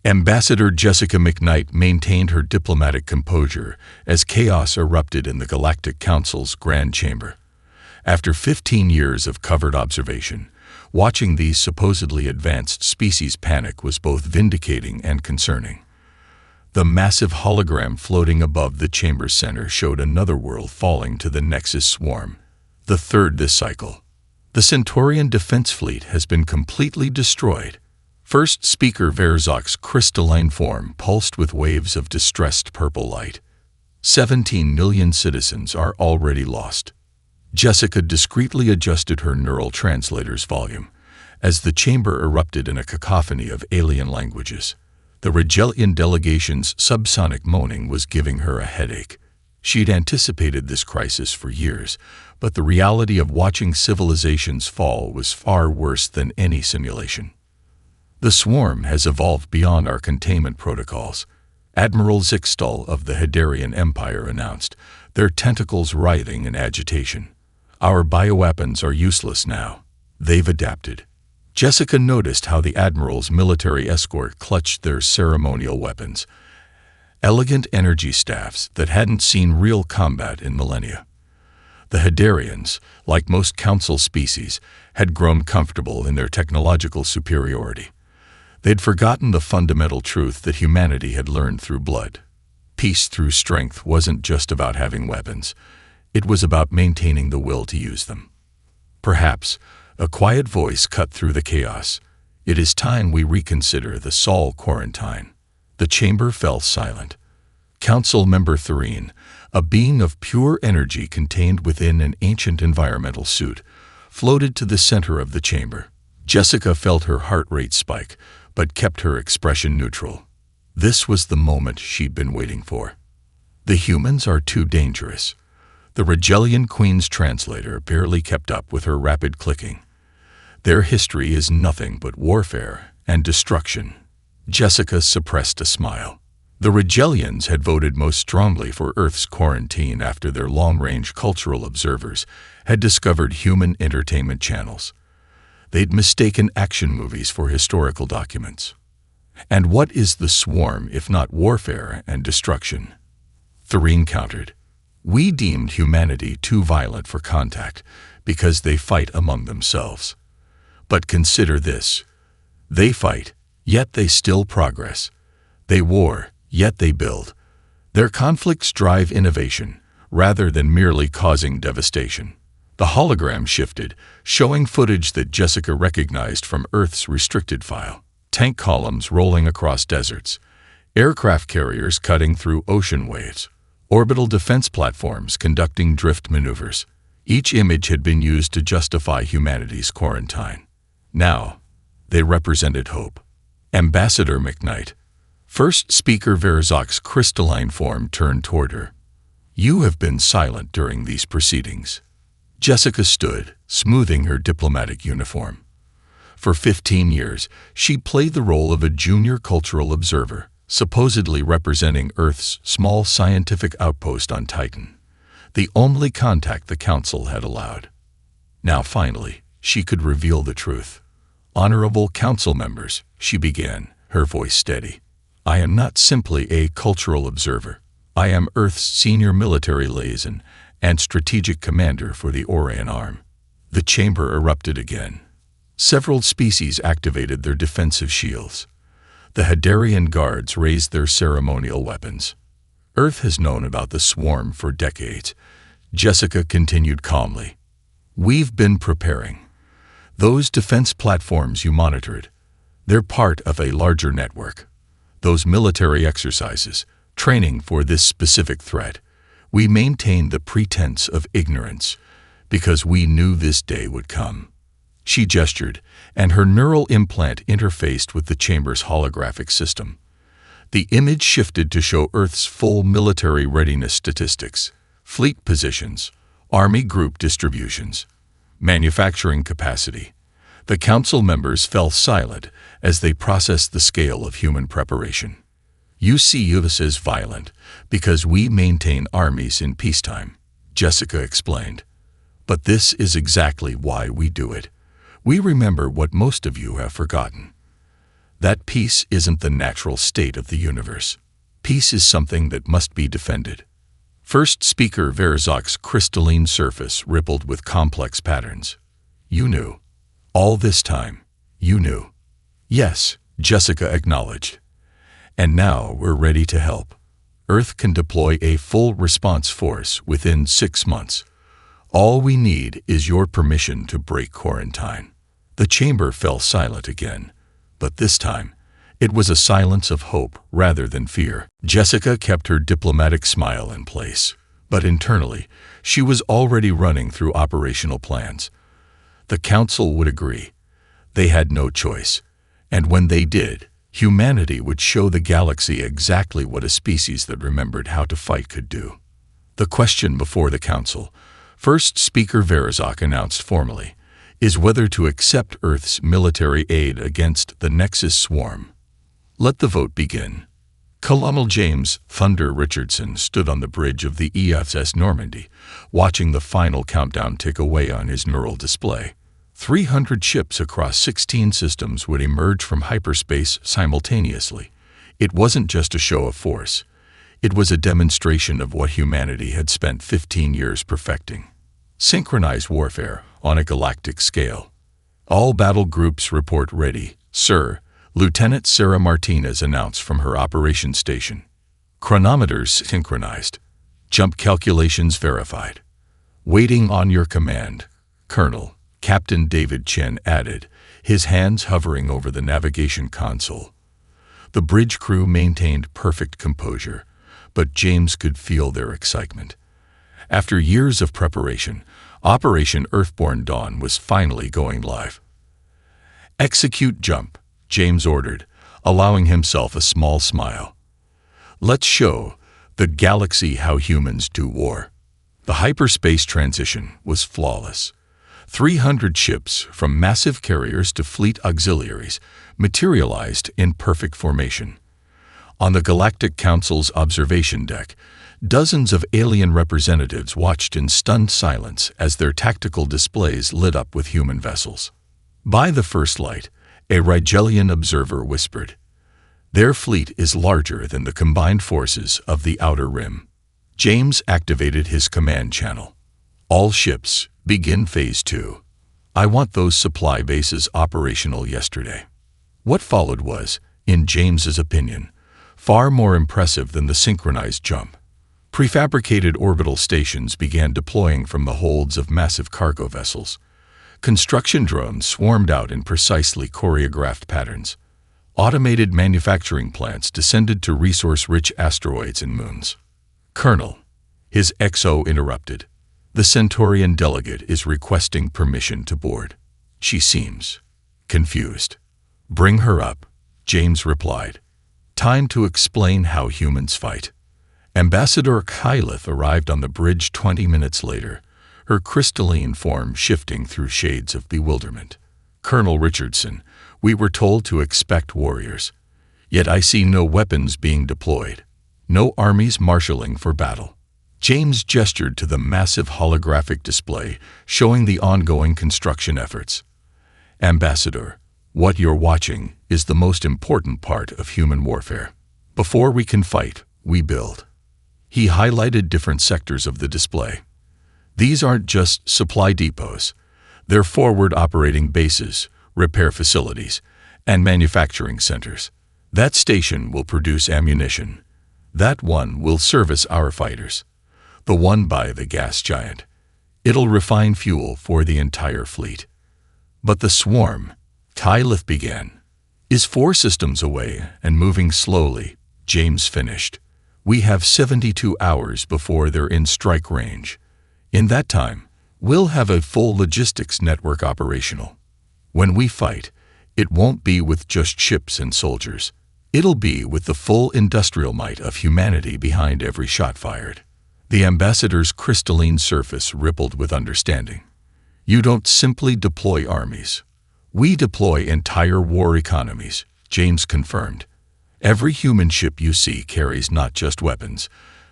Ambassador Jessica McKnight maintained her diplomatic composure as chaos erupted in the Galactic Council's Grand Chamber. After 15 years of covert observation, watching these supposedly advanced species panic was both vindicating and concerning. The massive hologram floating above the chamber's center showed another world falling to the Nexus swarm, the third this cycle. The Centaurian defense fleet has been completely destroyed. First Speaker Verzok's crystalline form pulsed with waves of distressed purple light. 17 million citizens are already lost. Jessica discreetly adjusted her neural translator's volume as the chamber erupted in a cacophony of alien languages. The Regelian delegation's subsonic moaning was giving her a headache. She'd anticipated this crisis for years, but the reality of watching civilizations fall was far worse than any simulation. The swarm has evolved beyond our containment protocols, Admiral Zixtal of the Hedarian Empire announced, their tentacles writhing in agitation. Our bioweapons are useless now. They've adapted. Jessica noticed how the Admiral's military escort clutched their ceremonial weapons, elegant energy staffs that hadn't seen real combat in millennia. The Hedarians, like most Council species, had grown comfortable in their technological superiority. They'd forgotten the fundamental truth that humanity had learned through blood. Peace through strength wasn't just about having weapons. It was about maintaining the will to use them. Perhaps, a quiet voice cut through the chaos. It is time we reconsider the Sol quarantine. The chamber fell silent. Council member Thurine, a being of pure energy contained within an ancient environmental suit, floated to the center of the chamber. Jessica felt her heart rate spike, but kept her expression neutral. This was the moment she'd been waiting for. The humans are too dangerous. The Regelian Queen's translator barely kept up with her rapid clicking. Their history is nothing but warfare and destruction. Jessica suppressed a smile. The Regelians had voted most strongly for Earth's quarantine after their long-range cultural observers had discovered human entertainment channels. They'd mistaken action movies for historical documents. And what is the swarm if not warfare and destruction? Thurine countered. We deemed humanity too violent for contact because they fight among themselves. But consider this. They fight, yet they still progress. They war, yet they build. Their conflicts drive innovation, rather than merely causing devastation. The hologram shifted, showing footage that Jessica recognized from Earth's restricted file. Tank columns rolling across deserts, aircraft carriers cutting through ocean waves, orbital defense platforms conducting drift maneuvers. Each image had been used to justify humanity's quarantine. Now, they represented hope. Ambassador McKnight, First Speaker Verzok's crystalline form turned toward her. You have been silent during these proceedings. Jessica stood, smoothing her diplomatic uniform. For 15 years, she played the role of a junior cultural observer, supposedly representing Earth's small scientific outpost on Titan, the only contact the Council had allowed. Now finally, she could reveal the truth. Honorable Council members, she began, her voice steady. I am not simply a cultural observer. I am Earth's senior military liaison and strategic commander for the Orion Arm. The chamber erupted again. Several species activated their defensive shields. The Hedarian guards raised their ceremonial weapons. Earth has known about the swarm for decades. Jessica continued calmly. We've been preparing. Those defense platforms you monitored, they're part of a larger network. Those military exercises, training for this specific threat, we maintained the pretense of ignorance because we knew this day would come. She gestured, and her neural implant interfaced with the chamber's holographic system. The image shifted to show Earth's full military readiness statistics, fleet positions, army group distributions, manufacturing capacity. The Council members fell silent as they processed the scale of human preparation. You see us as violent because we maintain armies in peacetime, Jessica explained. But this is exactly why we do it. We remember what most of you have forgotten. That peace isn't the natural state of the universe. Peace is something that must be defended. First speaker Verzok's crystalline surface rippled with complex patterns. You knew. All this time, you knew. Yes, Jessica acknowledged. And now we're ready to help. Earth can deploy a full response force within 6 months. All we need is your permission to break quarantine. The chamber fell silent again, but this time, it was a silence of hope rather than fear. Jessica kept her diplomatic smile in place, but internally, she was already running through operational plans. The council would agree. They had no choice, and when they did, humanity would show the galaxy exactly what a species that remembered how to fight could do. The question before the council, First Speaker Verzok announced formally, is whether to accept Earth's military aid against the Nexus swarm. Let the vote begin. Colonel James "Thunder" Richardson stood on the bridge of the EFS Normandy, watching the final countdown tick away on his neural display. 300 ships across 16 systems would emerge from hyperspace simultaneously. It wasn't just a show of force. It was a demonstration of what humanity had spent 15 years perfecting. Synchronized warfare on a galactic scale. All battle groups report ready, sir, Lieutenant Sarah Martinez announced from her operations station. Chronometers synchronized. Jump calculations verified. Waiting on your command, Colonel. Captain David Chen added, his hands hovering over the navigation console. The bridge crew maintained perfect composure, but James could feel their excitement. After years of preparation, Operation Earthborn Dawn was finally going live. Execute jump, James ordered, allowing himself a small smile. Let's show the galaxy how humans do war. The hyperspace transition was flawless. 300 ships, from massive carriers to fleet auxiliaries, materialized in perfect formation. On the Galactic Council's observation deck, dozens of alien representatives watched in stunned silence as their tactical displays lit up with human vessels. By the first light, a Rigelian observer whispered, "Their fleet is larger than the combined forces of the Outer Rim." James activated his command channel. "All ships, begin Phase 2. I want those supply bases operational yesterday." What followed was, in James's opinion, far more impressive than the synchronized jump. Prefabricated orbital stations began deploying from the holds of massive cargo vessels. Construction drones swarmed out in precisely choreographed patterns. Automated manufacturing plants descended to resource-rich asteroids and moons. "Colonel," his XO interrupted, "the Centaurian delegate is requesting permission to board. She seems confused." "Bring her up," James replied. "Time to explain how humans fight." Ambassador Kylith arrived on the bridge 20 minutes later, her crystalline form shifting through shades of bewilderment. "Colonel Richardson, we were told to expect warriors. Yet I see no weapons being deployed. No armies marshalling for battle." James gestured to the massive holographic display showing the ongoing construction efforts. "Ambassador, what you're watching is the most important part of human warfare. Before we can fight, we build." He highlighted different sectors of the display. These aren't just supply depots. They're forward operating bases, repair facilities, and manufacturing centers. That station will produce ammunition. That one will service our fighters. The one by the gas giant. It'll refine fuel for the entire fleet. But the swarm, Kylith began, is 4 systems away and moving slowly, James finished. We have 72 hours before they're in strike range. In that time, we'll have a full logistics network operational. When we fight, it won't be with just ships and soldiers. It'll be with the full industrial might of humanity behind every shot fired. The ambassador's crystalline surface rippled with understanding. "You don't simply deploy armies. We deploy entire war economies," James confirmed. "Every human ship you see carries not just weapons,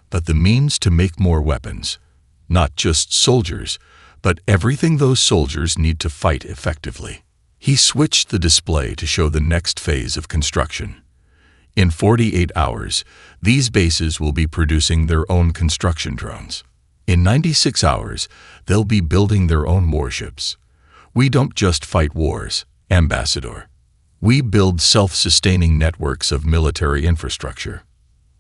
but the means to make more weapons. Not just soldiers, but everything those soldiers need to fight effectively." He switched the display to show the next phase of construction. In 48 hours, these bases will be producing their own construction drones. In 96 hours, they'll be building their own warships. We don't just fight wars, Ambassador. We build self-sustaining networks of military infrastructure.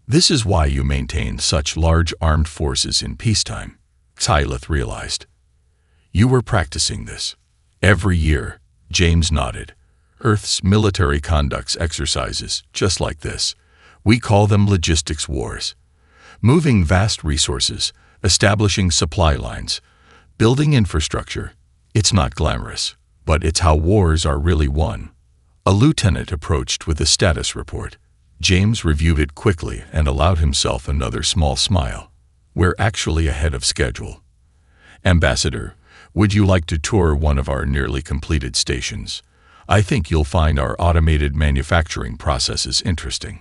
This is why you maintain such large armed forces in peacetime, Xylith realized. You were practicing this. Every year, James nodded. Earth's military conducts exercises, just like this. We call them logistics wars. Moving vast resources, establishing supply lines, building infrastructure. It's not glamorous, but it's how wars are really won. A lieutenant approached with a status report. James reviewed it quickly and allowed himself another small smile. We're actually ahead of schedule. Ambassador, would you like to tour one of our nearly completed stations? I think you'll find our automated manufacturing processes interesting.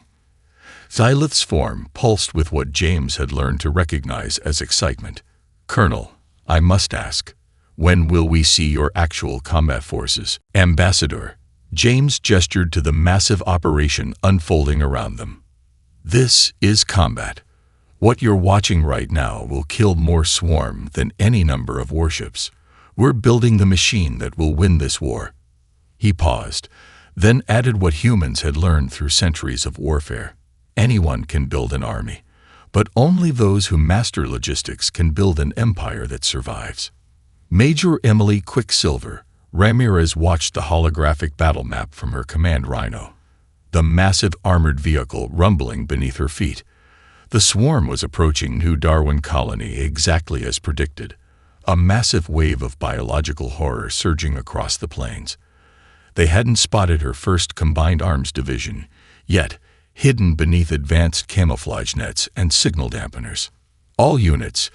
Xylith's form pulsed with what James had learned to recognize as excitement. Colonel, I must ask, when will we see your actual combat forces? Ambassador, James gestured to the massive operation unfolding around them. This is combat. What you're watching right now will kill more swarm than any number of warships. We're building the machine that will win this war. He paused, then added what humans had learned through centuries of warfare. Anyone can build an army, but only those who master logistics can build an empire that survives. Major Emily Quicksilver Ramirez watched the holographic battle map from her command Rhino, the massive armored vehicle rumbling beneath her feet. The swarm was approaching New Darwin Colony exactly as predicted, a massive wave of biological horror surging across the plains. They hadn't spotted her first combined arms division, yet hidden beneath advanced camouflage nets and signal dampeners. All units,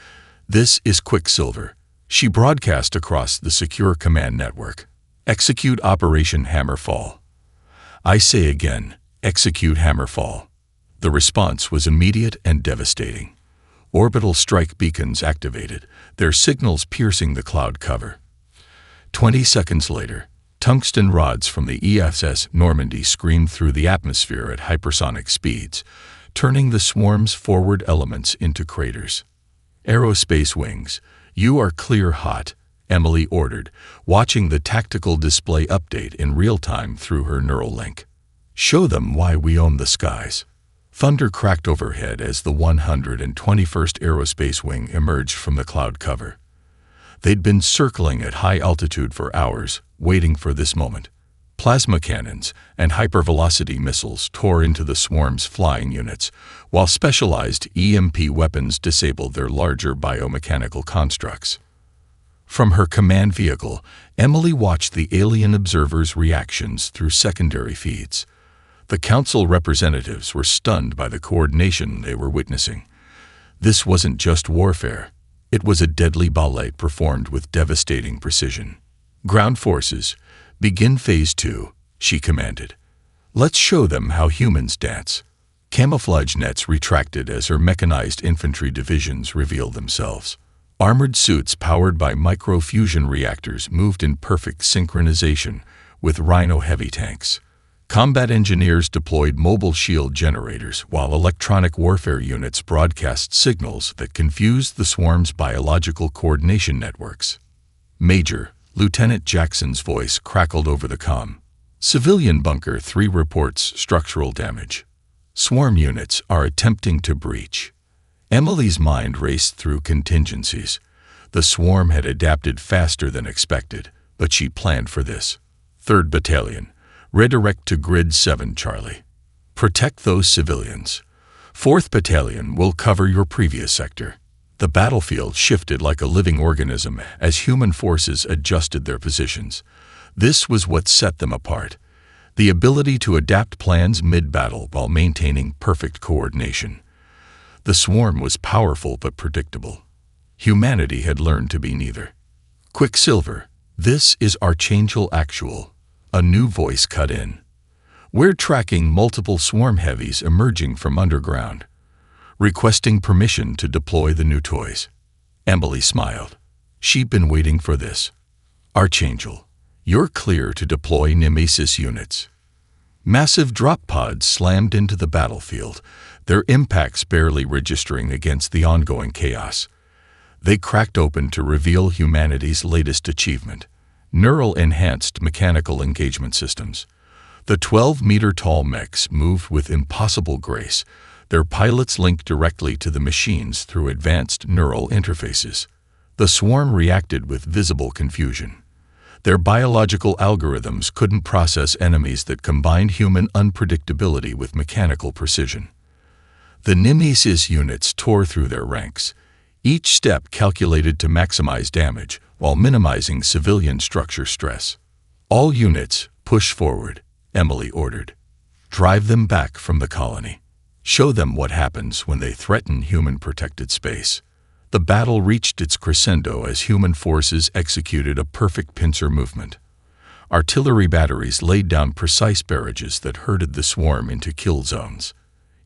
this is Quicksilver. She broadcast across the secure command network. Execute Operation Hammerfall. I say again, execute Hammerfall. The response was immediate and devastating. Orbital strike beacons activated, their signals piercing the cloud cover. 20 seconds later, tungsten rods from the ESS Normandy screamed through the atmosphere at hypersonic speeds, turning the swarm's forward elements into craters. Aerospace wings, you are clear hot, Emily ordered, watching the tactical display update in real time through her neural link. Show them why we own the skies. Thunder cracked overhead as the 121st Aerospace Wing emerged from the cloud cover. They'd been circling at high altitude for hours, waiting for this moment. Plasma cannons and hypervelocity missiles tore into the swarm's flying units, while specialized EMP weapons disabled their larger biomechanical constructs. From her command vehicle, Emily watched the alien observers' reactions through secondary feeds. The council representatives were stunned by the coordination they were witnessing. This wasn't just warfare. It was a deadly ballet performed with devastating precision. Ground forces, begin Phase 2, she commanded. Let's show them how humans dance. Camouflage nets retracted as her mechanized infantry divisions revealed themselves. Armored suits powered by micro-fusion reactors moved in perfect synchronization with Rhino heavy tanks. Combat engineers deployed mobile shield generators while electronic warfare units broadcast signals that confused the swarm's biological coordination networks. Major, Lieutenant Jackson's voice crackled over the comm. Civilian Bunker 3 reports structural damage. Swarm units are attempting to breach. Emily's mind raced through contingencies. The swarm had adapted faster than expected, but she planned for this. 3rd Battalion. Redirect to Grid 7, Charlie. Protect those civilians. 4th Battalion will cover your previous sector. The battlefield shifted like a living organism as human forces adjusted their positions. This was what set them apart. The ability to adapt plans mid-battle while maintaining perfect coordination. The swarm was powerful but predictable. Humanity had learned to be neither. Quicksilver, this is Archangel Actual. A new voice cut in. We're tracking multiple swarm heavies emerging from underground, requesting permission to deploy the new toys. Emily smiled. She'd been waiting for this. Archangel, You're clear to deploy Nemesis units." Massive drop pods slammed into the battlefield, their impacts barely registering against the ongoing chaos. They cracked open to reveal humanity's latest achievement: neural-enhanced mechanical engagement systems. The 12-meter-tall mechs moved with impossible grace, their pilots linked directly to the machines through advanced neural interfaces. The swarm reacted with visible confusion. Their biological algorithms couldn't process enemies that combined human unpredictability with mechanical precision. The Nemesis units tore through their ranks, each step calculated to maximize damage while minimizing civilian structure stress. "All units, push forward," Emily ordered. "Drive them back from the colony. Show them what happens when they threaten human-protected space." The battle reached its crescendo as human forces executed a perfect pincer movement. Artillery batteries laid down precise barrages that herded the swarm into kill zones.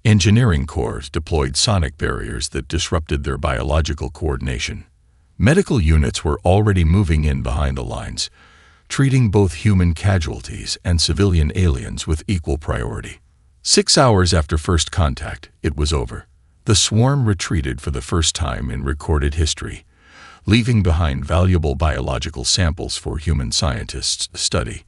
Engineering corps deployed sonic barriers that disrupted their biological coordination. Medical units were already moving in behind the lines, treating both human casualties and civilian aliens with equal priority. 6 hours after first contact, it was over. The swarm retreated for the first time in recorded history, leaving behind valuable biological samples for human scientists to study.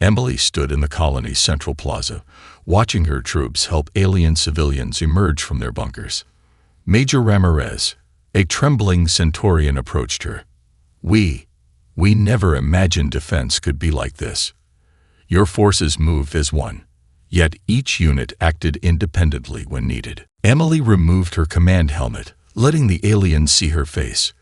Emily stood in the colony's central plaza, watching her troops help alien civilians emerge from their bunkers. Major Ramirez, a trembling Centaurian, approached her. We never imagined defense could be like this. Your forces moved as one, yet each unit acted independently when needed." Emily removed her command helmet, letting the aliens see her face.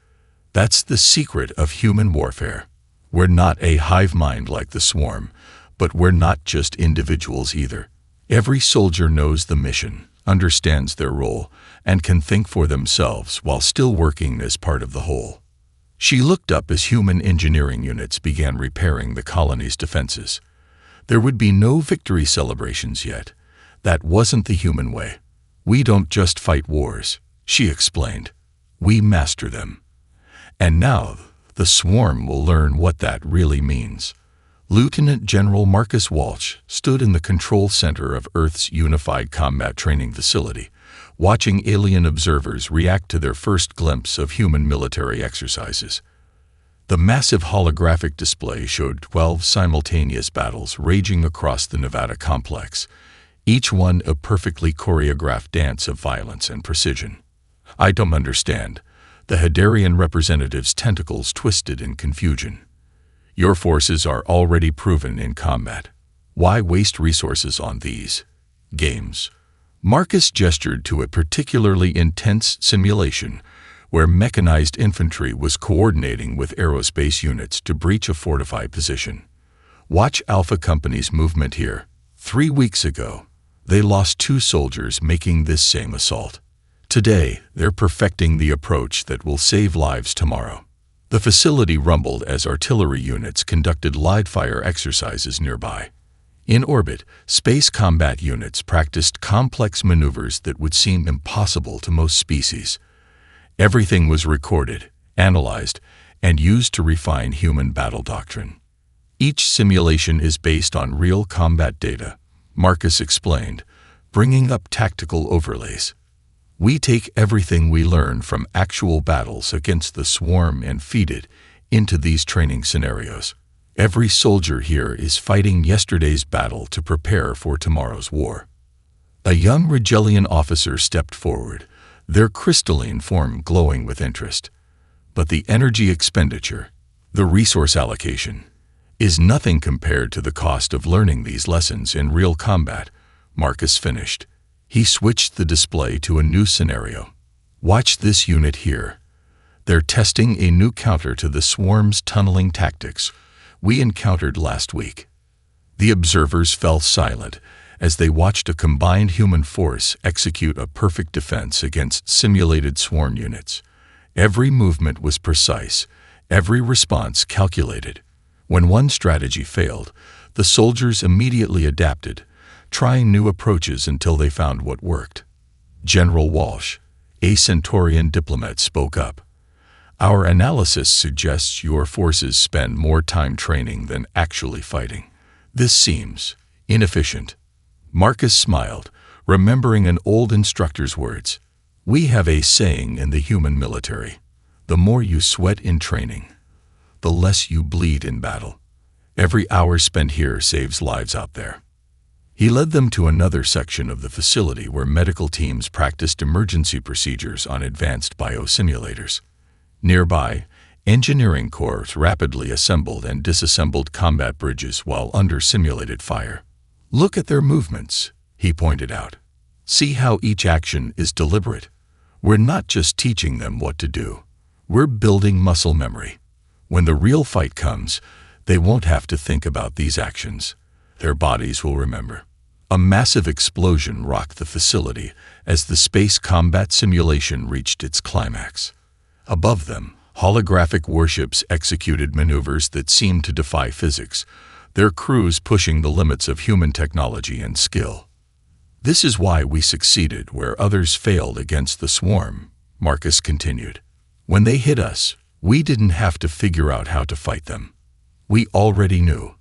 "That's the secret of human warfare. We're not a hive mind like the swarm, but we're not just individuals either. Every soldier knows the mission, understands their role, and can think for themselves while still working as part of the whole." She looked up as human engineering units began repairing the colony's defenses. There would be no victory celebrations yet. That wasn't the human way. "We don't just fight wars," she explained. "We master them." And now, the swarm will learn what that really means. Lieutenant General Marcus Walsh stood in the control center of Earth's Unified Combat Training Facility, watching alien observers react to their first glimpse of human military exercises. The massive holographic display showed 12 simultaneous battles raging across the Nevada complex, each one a perfectly choreographed dance of violence and precision. "I don't understand." The Hadarian representative's tentacles twisted in confusion. "Your forces are already proven in combat. Why waste resources on these games?" Marcus gestured to a particularly intense simulation where mechanized infantry was coordinating with aerospace units to breach a fortified position. "Watch Alpha Company's movement here. 3 weeks ago, they lost 2 soldiers making this same assault. Today, they're perfecting the approach that will save lives tomorrow." The facility rumbled as artillery units conducted live-fire exercises nearby. In orbit, space combat units practiced complex maneuvers that would seem impossible to most species. Everything was recorded, analyzed, and used to refine human battle doctrine. "Each simulation is based on real combat data," Marcus explained, bringing up tactical overlays. "We take everything we learn from actual battles against the swarm and feed it into these training scenarios. Every soldier here is fighting yesterday's battle to prepare for tomorrow's war." A young Rigelian officer stepped forward, their crystalline form glowing with interest. "But the energy expenditure, the resource allocation, is nothing compared to the cost of learning these lessons in real combat," Marcus finished. He switched the display to a new scenario. "Watch this unit here. They're testing a new counter to the swarm's tunneling tactics we encountered last week." The observers fell silent as they watched a combined human force execute a perfect defense against simulated swarm units. Every movement was precise, every response calculated. When one strategy failed, the soldiers immediately adapted, trying new approaches until they found what worked. General Walsh, a Centaurian diplomat, spoke up. Our analysis suggests your forces spend more time training than actually fighting. This seems inefficient." Marcus smiled, remembering an old instructor's words. "We have a saying in the human military: the more you sweat in training, the less you bleed in battle. Every hour spent here saves lives out there." He led them to another section of the facility where medical teams practiced emergency procedures on advanced biosimulators. Nearby, engineering corps rapidly assembled and disassembled combat bridges while under simulated fire. "Look at their movements," he pointed out. "See how each action is deliberate. We're not just teaching them what to do. We're building muscle memory. When the real fight comes, they won't have to think about these actions. Their bodies will remember." A massive explosion rocked the facility as the space combat simulation reached its climax. Above them, holographic warships executed maneuvers that seemed to defy physics, their crews pushing the limits of human technology and skill. "This is why we succeeded where others failed against the swarm," Marcus continued. "When they hit us, we didn't have to figure out how to fight them. We already knew.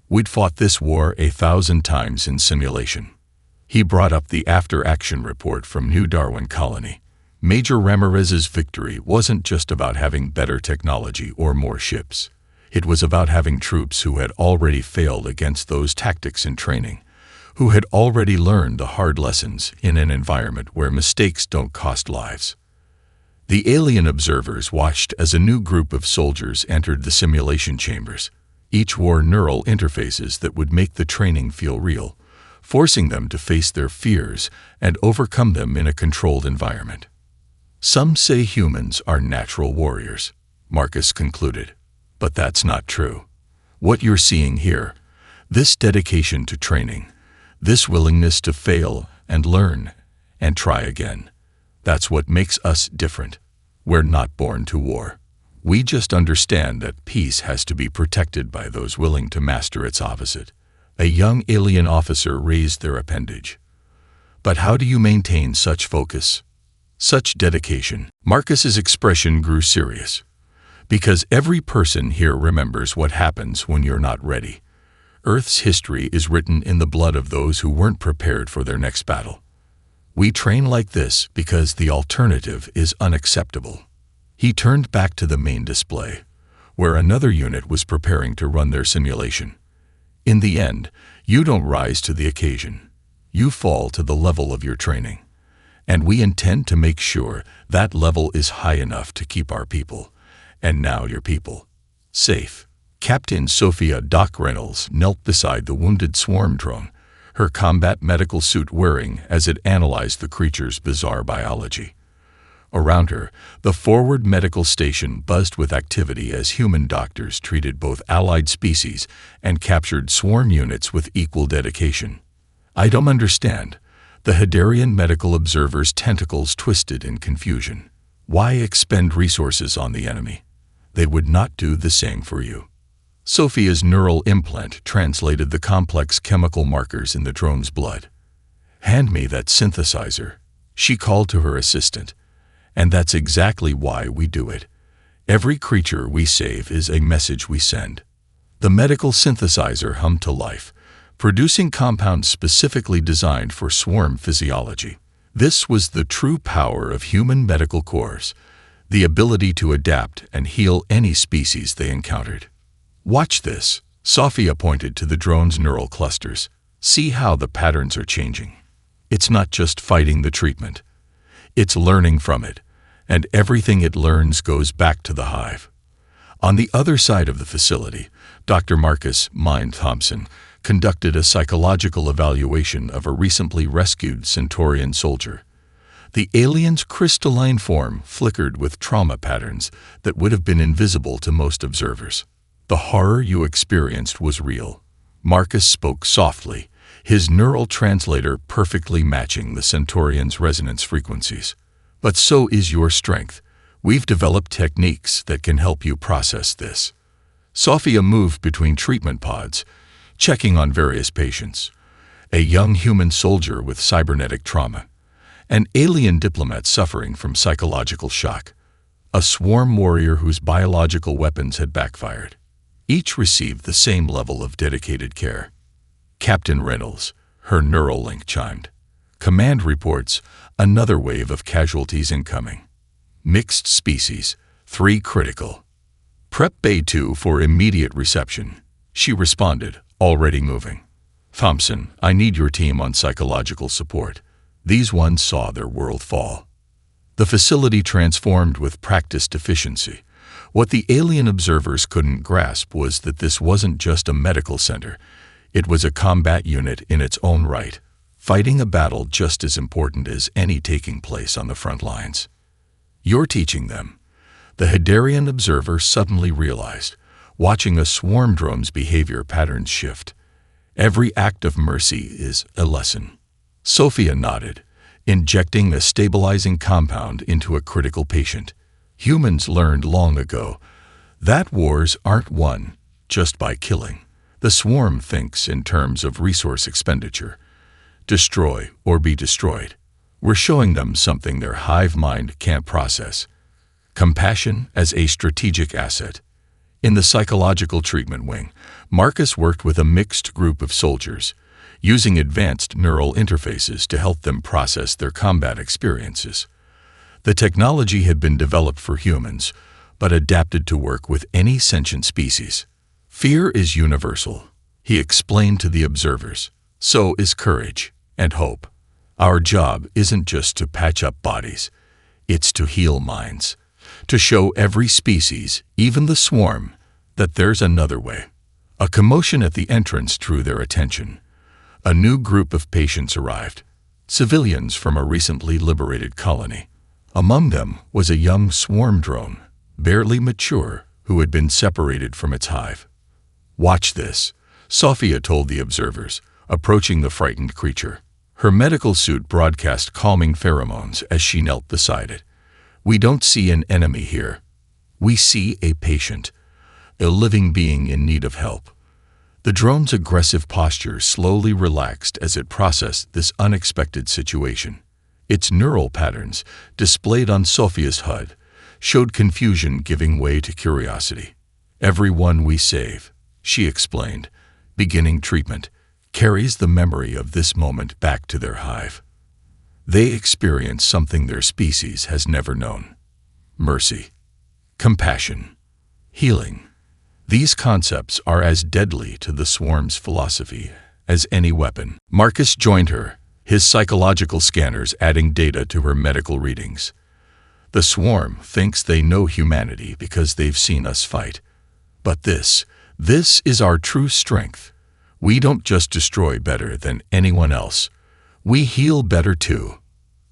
We'd fought this war 1,000 times in simulation." He brought up the after-action report from New Darwin Colony. Major Ramirez's victory wasn't just about having better technology or more ships. It was about having troops who had already failed against those tactics in training, who had already learned the hard lessons in an environment where mistakes don't cost lives. The alien observers watched as a new group of soldiers entered the simulation chambers. Each wore neural interfaces that would make the training feel real, forcing them to face their fears and overcome them in a controlled environment. "Some say humans are natural warriors," Marcus concluded, "but that's not true. What you're seeing here, this dedication to training, this willingness to fail and learn and try again, that's what makes us different. We're not born to war. We just understand that peace has to be protected by those willing to master its opposite." A young alien officer raised their appendage. "But how do you maintain such focus, such dedication?" Marcus's expression grew serious. "Because every person here remembers what happens when you're not ready. Earth's history is written in the blood of those who weren't prepared for their next battle. We train like this because the alternative is unacceptable." He turned back to the main display, where another unit was preparing to run their simulation. "In the end, you don't rise to the occasion. You fall to the level of your training. And we intend to make sure that level is high enough to keep our people, and now your people, safe." Captain Sophia Doc Reynolds knelt beside the wounded swarm drone, her combat medical suit wearing as it analyzed the creature's bizarre biology. Around her, the forward medical station buzzed with activity as human doctors treated both allied species and captured swarm units with equal dedication. "I don't understand." The Hadarian medical observer's tentacles twisted in confusion. "Why expend resources on the enemy? They would not do the same for you." Sophia's neural implant translated the complex chemical markers in the drone's blood. "Hand me that synthesizer," she called to her assistant. "And that's exactly why we do it. Every creature we save is a message we send." The medical synthesizer hummed to life, producing compounds specifically designed for swarm physiology. This was the true power of human medical corps, the ability to adapt and heal any species they encountered. "Watch this," Sophia pointed to the drone's neural clusters. "See how the patterns are changing. It's not just fighting the treatment. It's learning from it, and everything it learns goes back to the hive." On the other side of the facility, Dr. Marcus Mind Thompson conducted a psychological evaluation of a recently rescued Centaurian soldier. The alien's crystalline form flickered with trauma patterns that would have been invisible to most observers. "The horror you experienced was real." Marcus spoke softly, his neural translator perfectly matching the Centaurian's resonance frequencies. "But so is your strength. We've developed techniques that can help you process this." Sophia moved between treatment pods, checking on various patients. A young human soldier with cybernetic trauma. An alien diplomat suffering from psychological shock. a swarm warrior whose biological weapons had backfired. Each received the same level of dedicated care. Captain Reynolds, her neural link chimed. Command reports, another wave of casualties incoming. Mixed species, 3 critical. Prep Bay 2 for immediate reception. She responded, already moving. Thompson, I need your team on psychological support. These ones saw their world fall. The facility transformed with practiced efficiency. What the alien observers couldn't grasp was that this wasn't just a medical center. It was a combat unit in its own right, fighting a battle just as important as any taking place on the front lines. You're teaching them. The Hedarian observer suddenly realized, watching a swarm drone's behavior patterns shift. Every act of mercy is a lesson. Sophia nodded, injecting a stabilizing compound into a critical patient. Humans learned long ago that wars aren't won just by killing. The swarm thinks in terms of resource expenditure. Destroy or be destroyed. We're showing them something their hive mind can't process. Compassion as a strategic asset. In the psychological treatment wing, Marcus worked with a mixed group of soldiers, using advanced neural interfaces to help them process their combat experiences. The technology had been developed for humans, but adapted to work with any sentient species. Fear is universal, he explained to the observers. So is courage and hope. Our job isn't just to patch up bodies, it's to heal minds, to show every species, even the swarm, that there's another way. A commotion at the entrance drew their attention. A new group of patients arrived, civilians from a recently liberated colony. Among them was a young swarm drone, barely mature, who had been separated from its hive. Watch this, Sophia told the observers, approaching the frightened creature. Her medical suit broadcast calming pheromones as she knelt beside it. We don't see an enemy here. We see a patient, a living being in need of help. The drone's aggressive posture slowly relaxed as it processed this unexpected situation. Its neural patterns, displayed on Sophia's HUD, showed confusion giving way to curiosity. Everyone we save, she explained, beginning treatment, carries the memory of this moment back to their hive. They experience something their species has never known. Mercy, compassion, healing. These concepts are as deadly to the swarm's philosophy as any weapon. Marcus joined her, his psychological scanners adding data to her medical readings. The swarm thinks they know humanity because they've seen us fight. But this is our true strength. We don't just destroy better than anyone else. We heal better too.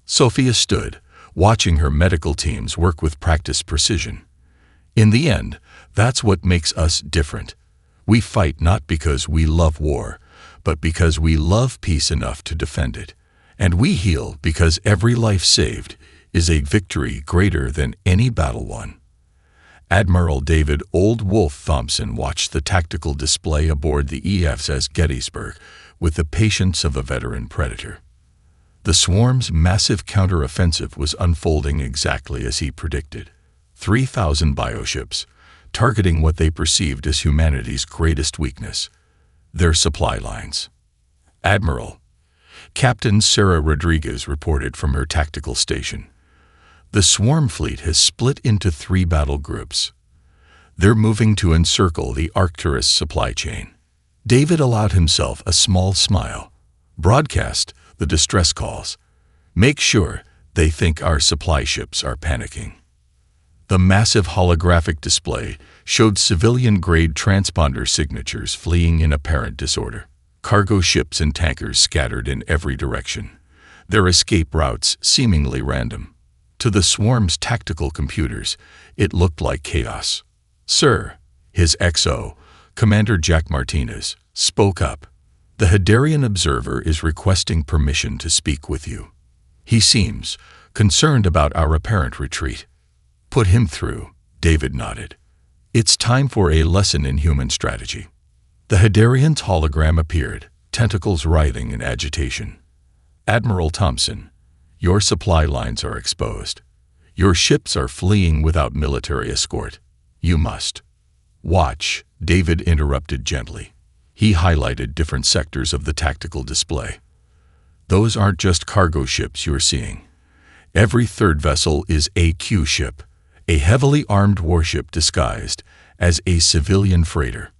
Sophia stood, watching her medical teams work with practiced precision. In the end, that's what makes us different. We fight not because we love war, but because we love peace enough to defend it. And we heal because every life saved is a victory greater than any battle won. Admiral David Old Wolf Thompson watched the tactical display aboard the EFS Gettysburg with the patience of a veteran predator. The swarm's massive counteroffensive was unfolding exactly as he predicted. 3,000 bioships, targeting what they perceived as humanity's greatest weakness, their supply lines. Admiral, Captain Sarah Rodriguez reported from her tactical station. The swarm fleet has split into 3 battle groups. They're moving to encircle the Arcturus supply chain. David allowed himself a small smile. Broadcast the distress calls. Make sure they think our supply ships are panicking. The massive holographic display showed civilian-grade transponder signatures fleeing in apparent disorder. Cargo ships and tankers scattered in every direction, their escape routes seemingly random. To the swarm's tactical computers, it looked like chaos. Sir, his XO, Commander Jack Martinez, spoke up. The Hedarian observer is requesting permission to speak with you. He seems concerned about our apparent retreat. Put him through, David nodded. It's time for a lesson in human strategy. The Hedarian's hologram appeared, tentacles writhing in agitation. Admiral Thompson, your supply lines are exposed. Your ships are fleeing without military escort. You must. Watch, David interrupted gently. He highlighted different sectors of the tactical display. Those aren't just cargo ships you're seeing. Every third vessel is a Q ship, a heavily armed warship disguised as a civilian freighter.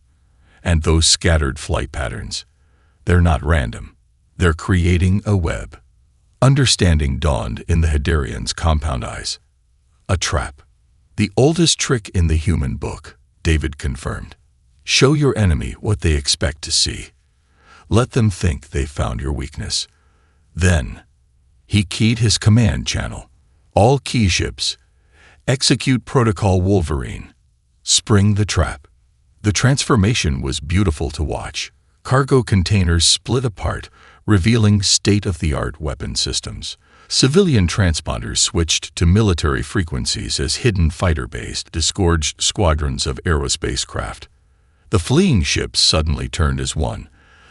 And those scattered flight patterns, they're not random. They're creating a web. Understanding dawned in the Hadarian's compound eyes. A trap. The oldest trick in the human book, David confirmed. Show your enemy what they expect to see. Let them think they've found your weakness. Then, he keyed his command channel. All key ships, execute Protocol Wolverine. Spring the trap. The transformation was beautiful to watch. Cargo containers split apart, revealing state-of-the-art weapon systems. Civilian transponders switched to military frequencies as hidden fighter-bays disgorged squadrons of aerospace craft. The fleeing ships suddenly turned as one,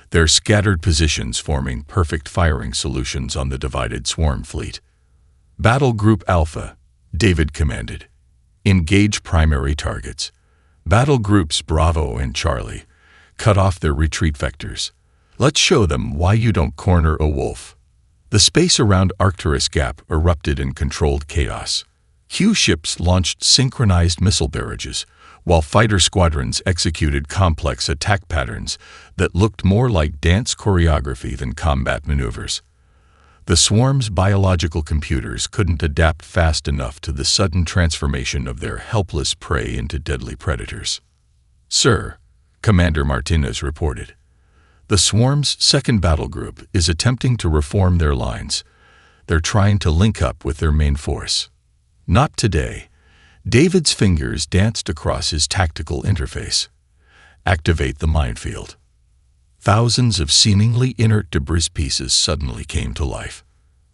their scattered positions forming perfect firing solutions on the divided swarm fleet. Battle Group Alpha, David commanded. Engage primary targets. Battle Groups Bravo and Charlie, cut off their retreat vectors. Let's show them why you don't corner a wolf. The space around Arcturus Gap erupted in controlled chaos. Q ships launched synchronized missile barrages, while fighter squadrons executed complex attack patterns that looked more like dance choreography than combat maneuvers. The swarm's biological computers couldn't adapt fast enough to the sudden transformation of their helpless prey into deadly predators. "Sir," Commander Martinez reported, "the swarm's second battle group is attempting to reform their lines. They're trying to link up with their main force." "Not today." David's fingers danced across his tactical interface. "Activate the minefield." Thousands of seemingly inert debris pieces suddenly came to life.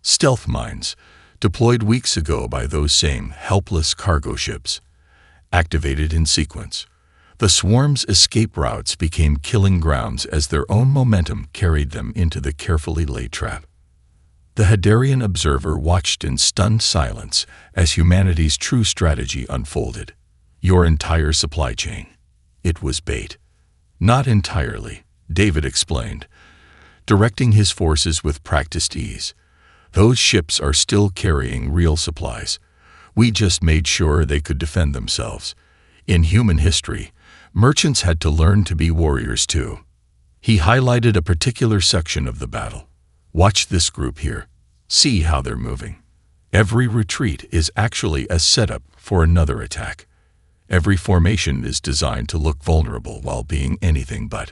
Stealth mines, deployed weeks ago by those same helpless cargo ships, activated in sequence. The swarm's escape routes became killing grounds as their own momentum carried them into the carefully laid trap. The Hadarian observer watched in stunned silence as humanity's true strategy unfolded. Your entire supply chain. It was bait. Not entirely, David explained, directing his forces with practiced ease. Those ships are still carrying real supplies. We just made sure they could defend themselves. In human history, merchants had to learn to be warriors too. He highlighted a particular section of the battle. Watch this group here. See how they're moving. Every retreat is actually a setup for another attack. Every formation is designed to look vulnerable while being anything but.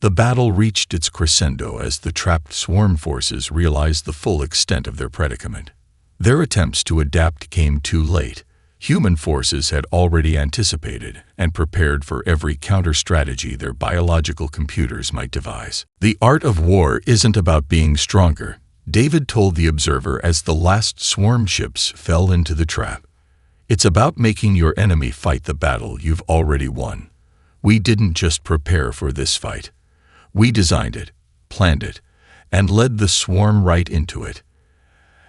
The battle reached its crescendo as the trapped swarm forces realized the full extent of their predicament. Their attempts to adapt came too late. Human forces had already anticipated and prepared for every counter-strategy their biological computers might devise. The art of war isn't about being stronger, David told the observer as the last swarm ships fell into the trap. It's about making your enemy fight the battle you've already won. We didn't just prepare for this fight. We designed it, planned it, and led the swarm right into it.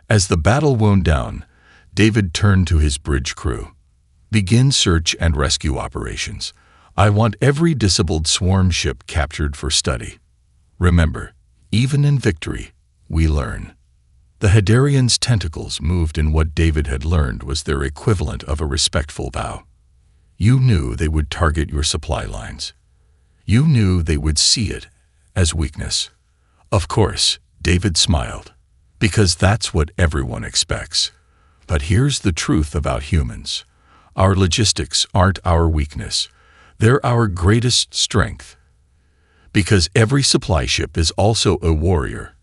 As the battle wound down, David turned to his bridge crew. Begin search and rescue operations. I want every disabled swarm ship captured for study. Remember, even in victory, we learn. The Hadarian's tentacles moved in what David had learned was their equivalent of a respectful bow. You knew they would target your supply lines. You knew they would see it as weakness. Of course, David smiled, because that's what everyone expects. But here's the truth about humans. Our logistics aren't our weakness. They're our greatest strength. Because every supply ship is also a warrior,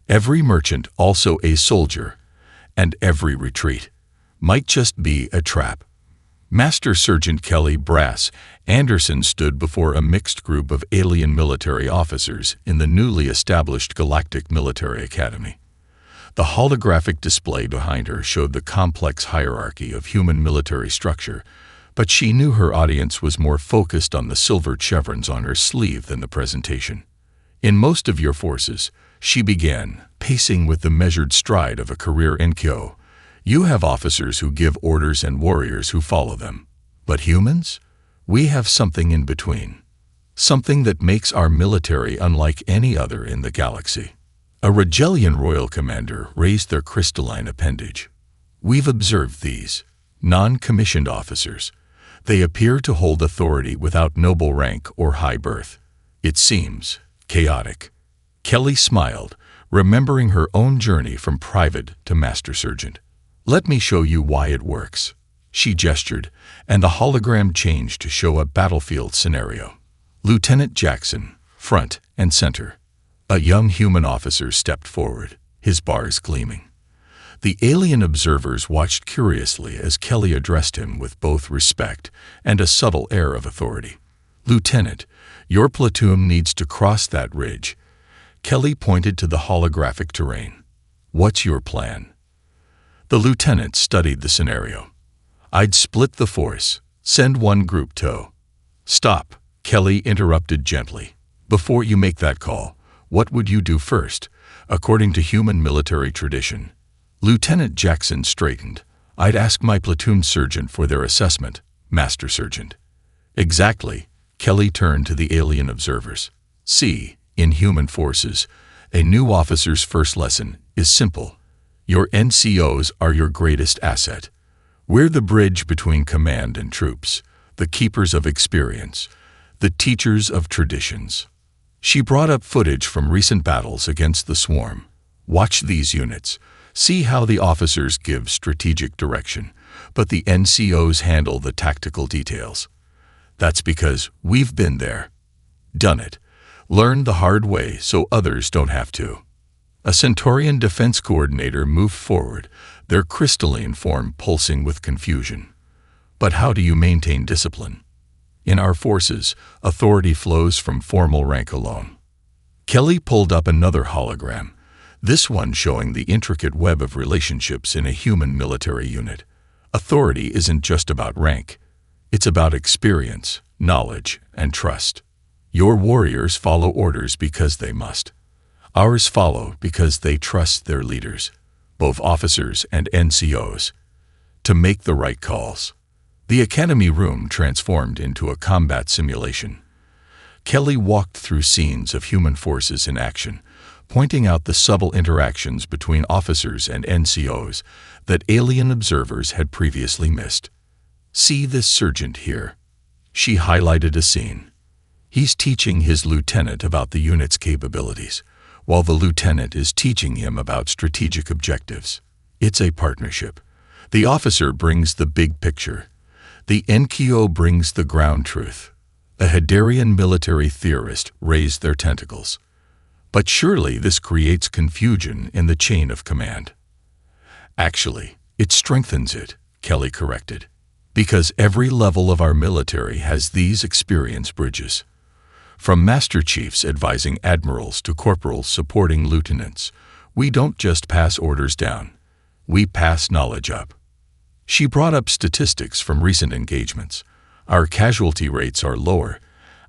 every merchant also a soldier, and every retreat might just be a trap. Master Sergeant Kelly Brass Anderson stood before a mixed group of alien military officers in the newly established Galactic Military Academy. The holographic display behind her showed the complex hierarchy of human military structure, but she knew her audience was more focused on the silver chevrons on her sleeve than the presentation. In most of your forces, she began, pacing with the measured stride of a career NKO, You have officers who give orders and warriors who follow them. But humans? We have something in between. Something that makes our military unlike any other in the galaxy. A Regelian royal commander raised their crystalline appendage. We've observed these non-commissioned officers. They appear to hold authority without noble rank or high birth. It seems chaotic. Kelly smiled, remembering her own journey from private to master sergeant. Let me show you why it works. She gestured, and the hologram changed to show a battlefield scenario. Lieutenant Jackson, front and center. A young human officer stepped forward, his bars gleaming. The alien observers watched curiously as Kelly addressed him with both respect and a subtle air of authority. Lieutenant, your platoon needs to cross that ridge. Kelly pointed to the holographic terrain. What's your plan? The lieutenant studied the scenario. I'd split the force, send one group to. Stop, Kelly interrupted gently. Before you make that call, what would you do first, according to human military tradition? Lieutenant Jackson straightened. I'd ask my platoon sergeant for their assessment, Master Sergeant. Exactly, Kelly turned to the alien observers. See, in human forces, a new officer's first lesson is simple. Your NCOs are your greatest asset. We're the bridge between command and troops, the keepers of experience, the teachers of traditions. She brought up footage from recent battles against the swarm. Watch these units. See how the officers give strategic direction, but the NCOs handle the tactical details. That's because we've been there. Done it. Learned the hard way so others don't have to. A Centaurian defense coordinator moved forward, their crystalline form pulsing with confusion. But how do you maintain discipline? In our forces, authority flows from formal rank alone. Kelly pulled up another hologram, this one showing the intricate web of relationships in a human military unit. Authority isn't just about rank. It's about experience, knowledge, and trust. Your warriors follow orders because they must. Ours follow because they trust their leaders, both officers and NCOs, to make the right calls. The academy room transformed into a combat simulation. Kelly walked through scenes of human forces in action, pointing out the subtle interactions between officers and NCOs that alien observers had previously missed. See this sergeant here. She highlighted a scene. He's teaching his lieutenant about the unit's capabilities, while the lieutenant is teaching him about strategic objectives. It's a partnership. The officer brings the big picture. The NCO brings the ground truth. A Hadarian military theorist raised their tentacles. But surely this creates confusion in the chain of command. Actually, it strengthens it, Kelly corrected, because every level of our military has these experience bridges. From master chiefs advising admirals to corporals supporting lieutenants, we don't just pass orders down, we pass knowledge up. She brought up statistics from recent engagements. Our casualty rates are lower,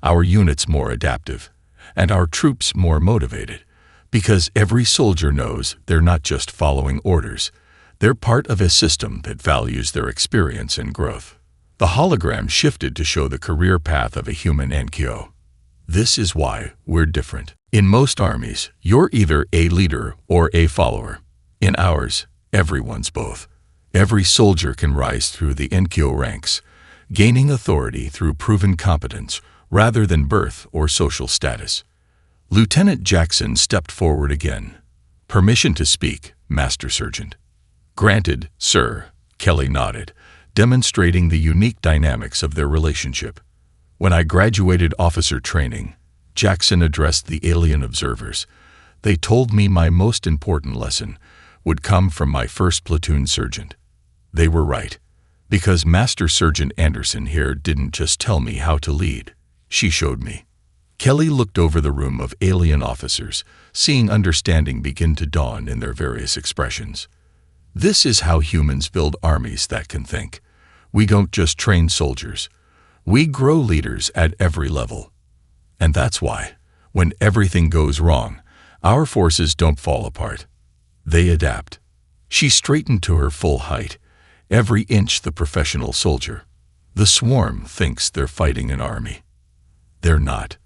our units more adaptive, and our troops more motivated, because every soldier knows they're not just following orders, they're part of a system that values their experience and growth. The hologram shifted to show the career path of a human NCO. This is why we're different. In most armies, you're either a leader or a follower. In ours, everyone's both. Every soldier can rise through the NCO ranks, gaining authority through proven competence rather than birth or social status. Lieutenant Jackson stepped forward again. Permission to speak, Master Sergeant. Granted, sir, Kelly nodded, demonstrating the unique dynamics of their relationship. When I graduated officer training, Jackson addressed the alien observers. They told me my most important lesson would come from my first platoon sergeant. They were right, because Master Sergeant Anderson here didn't just tell me how to lead. She showed me. Kelly looked over the room of alien officers, seeing understanding begin to dawn in their various expressions. This is how humans build armies that can think. We don't just train soldiers. We grow leaders at every level. And that's why, when everything goes wrong, our forces don't fall apart. They adapt. She straightened to her full height, every inch the professional soldier. The swarm thinks they're fighting an army. They're not.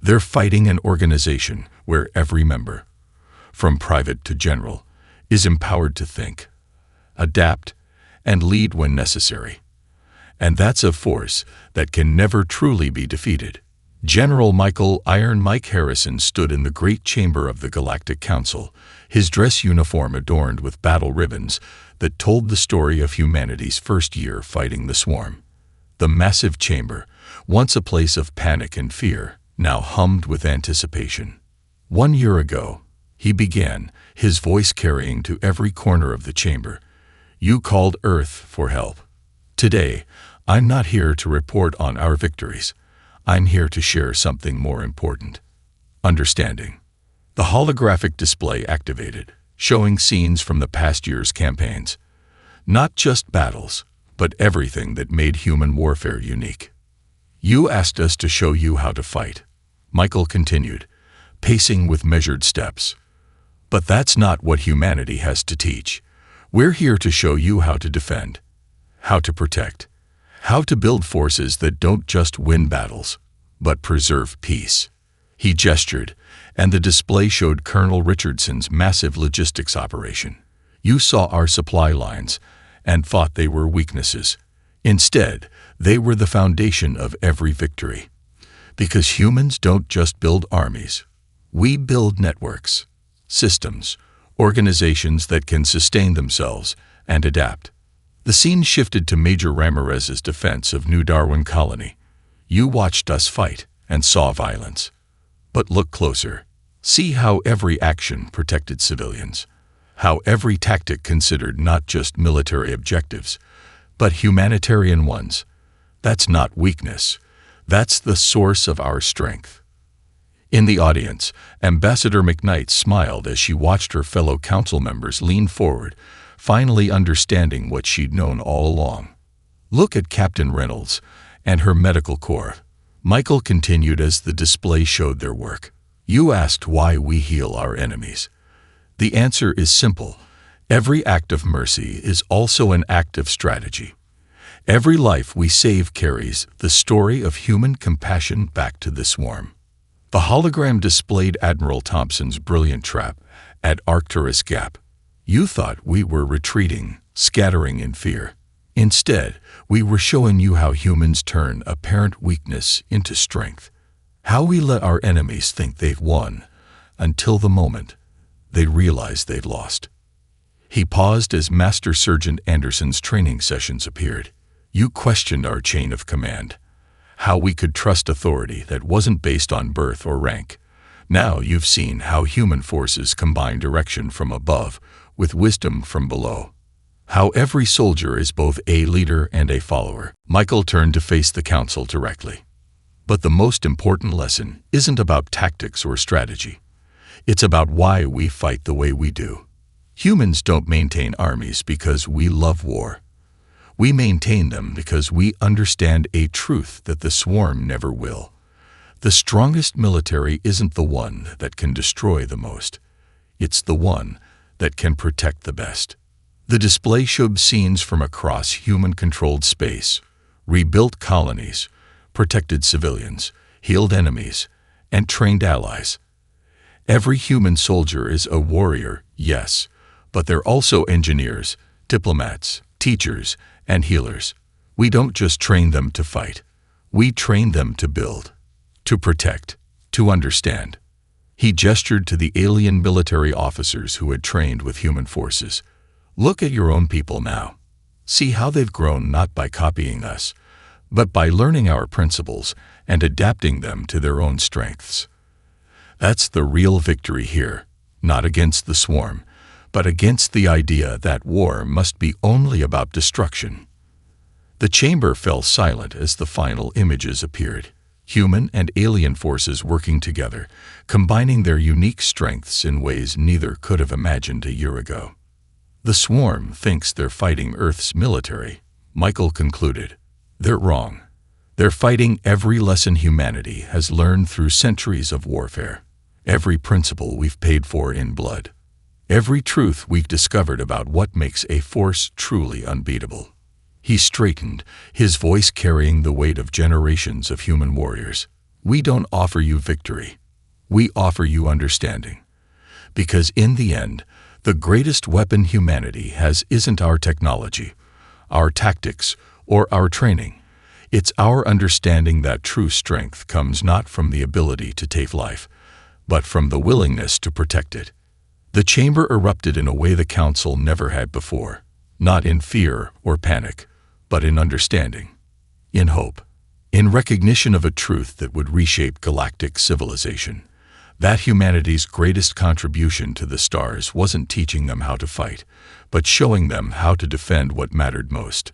They're fighting an organization where every member, from private to general, is empowered to think, adapt, and lead when necessary. And that's a force that can never truly be defeated. General Michael "Iron Mike" Harrison stood in the great chamber of the Galactic Council, his dress uniform adorned with battle ribbons that told the story of humanity's first year fighting the swarm. The massive chamber, once a place of panic and fear, now hummed with anticipation. 1 year ago, he began, his voice carrying to every corner of the chamber. You called Earth for help. Today, I'm not here to report on our victories. I'm here to share something more important. Understanding. The holographic display activated, showing scenes from the past year's campaigns. Not just battles, but everything that made human warfare unique. You asked us to show you how to fight, Michael continued, pacing with measured steps. But that's not what humanity has to teach. We're here to show you how to defend, how to protect, how to build forces that don't just win battles, but preserve peace. He gestured, and the display showed Colonel Richardson's massive logistics operation. You saw our supply lines and thought they were weaknesses. Instead, they were the foundation of every victory. Because humans don't just build armies. We build networks, systems, organizations that can sustain themselves and adapt. The scene shifted to Major Ramirez's defense of New Darwin Colony. You watched us fight and saw violence. But look closer. See how every action protected civilians. How every tactic considered not just military objectives, but humanitarian ones. That's not weakness. That's the source of our strength. In the audience, Ambassador McKnight smiled as she watched her fellow council members lean forward, finally understanding what she'd known all along. Look at Captain Reynolds and her medical corps. Michael continued as the display showed their work. You asked why we heal our enemies. The answer is simple. Every act of mercy is also an act of strategy. Every life we save carries the story of human compassion back to the swarm. The hologram displayed Admiral Thompson's brilliant trap at Arcturus Gap. You thought we were retreating, scattering in fear. Instead, we were showing you how humans turn apparent weakness into strength. How we let our enemies think they've won, until the moment they realize they've lost. He paused as Master Sergeant Anderson's training sessions appeared. You questioned our chain of command. How we could trust authority that wasn't based on birth or rank. Now you've seen how human forces combine direction from above with wisdom from below. How every soldier is both a leader and a follower. Michael turned to face the council directly. But the most important lesson isn't about tactics or strategy. It's about why we fight the way we do. Humans don't maintain armies because we love war. We maintain them because we understand a truth that the swarm never will. The strongest military isn't the one that can destroy the most. It's the one that can protect the best. The display showed scenes from across human-controlled space, rebuilt colonies, protected civilians, healed enemies, and trained allies. Every human soldier is a warrior, yes, but they're also engineers, diplomats, teachers, and healers. We don't just train them to fight. We train them to build, to protect, to understand. He gestured to the alien military officers who had trained with human forces. Look at your own people now. See how they've grown not by copying us, but by learning our principles and adapting them to their own strengths. That's the real victory here, not against the swarm, but against the idea that war must be only about destruction. The chamber fell silent as the final images appeared. Human and alien forces working together, combining their unique strengths in ways neither could have imagined a year ago. The swarm thinks they're fighting Earth's military, Michael concluded. They're wrong. They're fighting every lesson humanity has learned through centuries of warfare, every principle we've paid for in blood. every truth we've discovered about what makes a force truly unbeatable. He straightened, his voice carrying the weight of generations of human warriors. We don't offer you victory. We offer you understanding. Because in the end, the greatest weapon humanity has isn't our technology, our tactics, or our training. It's our understanding that true strength comes not from the ability to take life, but from the willingness to protect it. The chamber erupted in a way the council never had before, not in fear or panic, but in understanding, in hope, in recognition of a truth that would reshape galactic civilization. That humanity's greatest contribution to the stars wasn't teaching them how to fight, but showing them how to defend what mattered most.